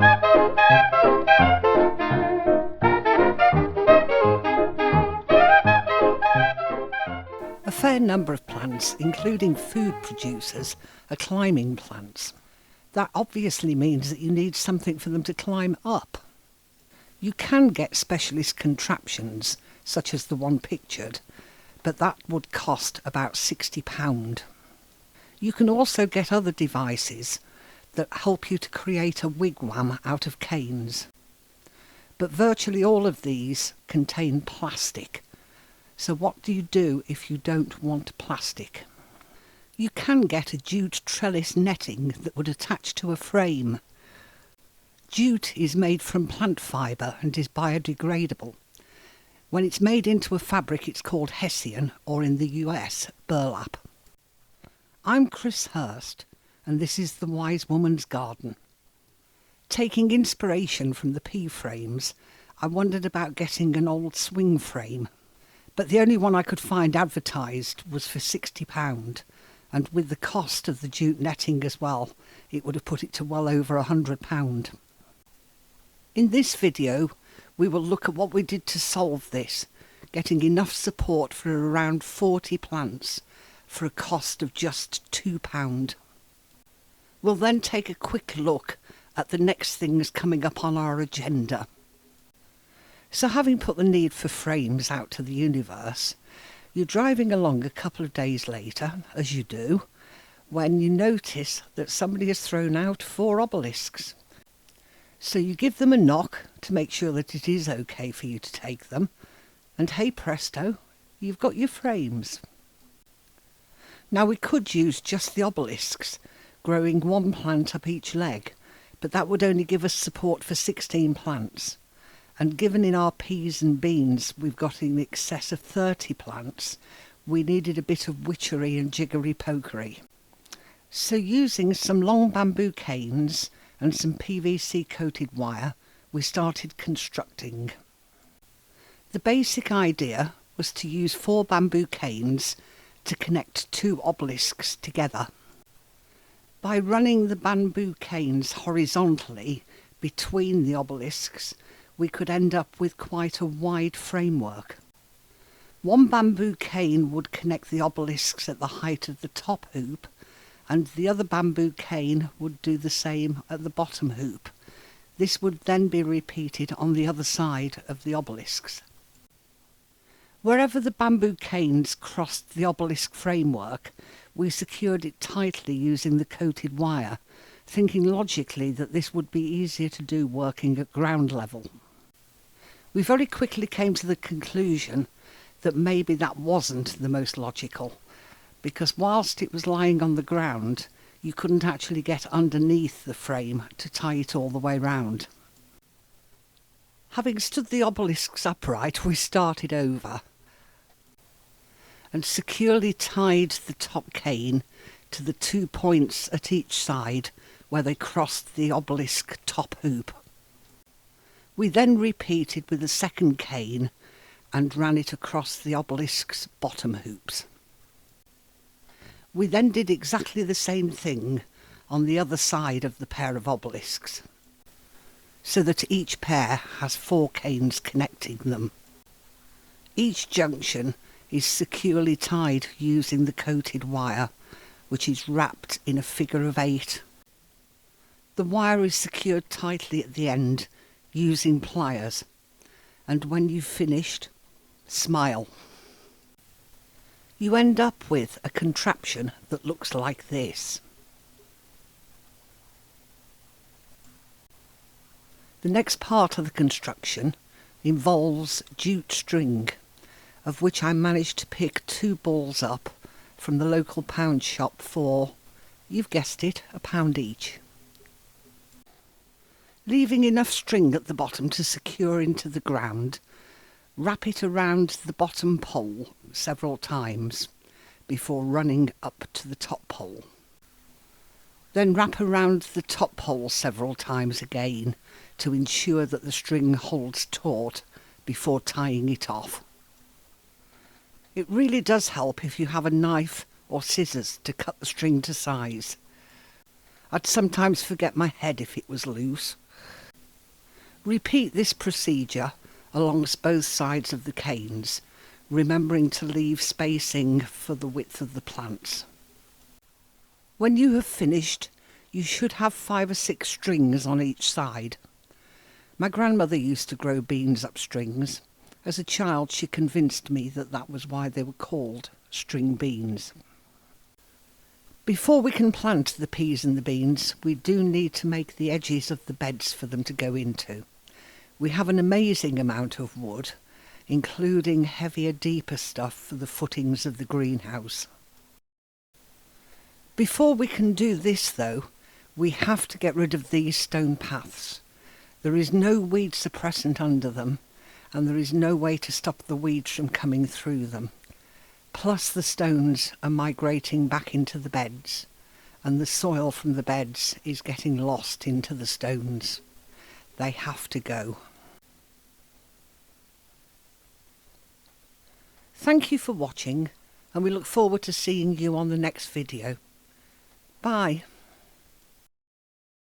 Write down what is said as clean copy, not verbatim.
A fair number of plants, including food producers, are climbing plants. That obviously means that you need something for them to climb up. You can get specialist contraptions, such as the one pictured, but that would cost about £60. You can also get other devices that help you to create a wigwam out of canes. But virtually all of these contain plastic. So what do you do if you don't want plastic? You can get a jute trellis netting that would attach to a frame. Jute is made from plant fibre and is biodegradable. When it's made into a fabric it's called hessian, or in the US, burlap. I'm Chris Hurst, and this is The Wise Woman's Garden. Taking inspiration from the P-frames, I wondered about getting an old swing frame. But the only one I could find advertised was for £60, and with the cost of the jute netting as well, it would have put it to well over £100. In this video, we will look at what we did to solve this, getting enough support for around 40 plants for a cost of just £2. We'll then take a quick look at the next things coming up on our agenda. So having put the need for frames out to the universe, you're driving along a couple of days later, as you do, when you notice that somebody has thrown out 4 obelisks. So you give them a knock to make sure that it is okay for you to take them, and hey presto, you've got your frames. Now we could use just the obelisks, growing 1 plant up each leg, but that would only give us support for 16 plants. And given in our peas and beans we've got in excess of 30 plants, we needed a bit of witchery and jiggery-pokery. So using some long bamboo canes and some PVC coated wire, we started constructing. The basic idea was to use 4 bamboo canes to connect 2 obelisks together. By running the bamboo canes horizontally between the obelisks, we could end up with quite a wide framework. 1 bamboo cane would connect the obelisks at the height of the top hoop, and the other bamboo cane would do the same at the bottom hoop. This would then be repeated on the other side of the obelisks. Wherever the bamboo canes crossed the obelisk framework, we secured it tightly using the coated wire, thinking logically that this would be easier to do working at ground level. We very quickly came to the conclusion that maybe that wasn't the most logical, because whilst it was lying on the ground, you couldn't actually get underneath the frame to tie it all the way round. Having stood the obelisks upright, we started over and securely tied the top cane to the 2 points at each side where they crossed the obelisk top hoop. We then repeated with the second cane and ran it across the obelisk's bottom hoops. We then did exactly the same thing on the other side of the pair of obelisks, so that each pair has 4 canes connecting them. Each junction is securely tied using the coated wire, which is wrapped in a figure of 8. The wire is secured tightly at the end using pliers, and when you've finished, smile. You end up with a contraption that looks like this. The next part of the construction involves jute string, of which I managed to pick 2 balls up from the local pound shop for, you've guessed it, £1 each. Leaving enough string at the bottom to secure into the ground, wrap it around the bottom pole several times before running up to the top pole. Then wrap around the top pole several times again to ensure that the string holds taut before tying it off. It really does help if you have a knife or scissors to cut the string to size. I'd sometimes forget my head if it was loose. Repeat this procedure along both sides of the canes, remembering to leave spacing for the width of the plants. When you have finished, you should have 5 or 6 strings on each side. My grandmother used to grow beans up strings. As a child, she convinced me that that was why they were called string beans. Before we can plant the peas and the beans, we do need to make the edges of the beds for them to go into. We have an amazing amount of wood, including heavier, deeper stuff for the footings of the greenhouse. Before we can do this though, we have to get rid of these stone paths. There is no weed suppressant under them, and there is no way to stop the weeds from coming through them. Plus the stones are migrating back into the beds, and the soil from the beds is getting lost into the stones. They have to go. Thank you for watching, and we look forward to seeing you on the next video. Bye.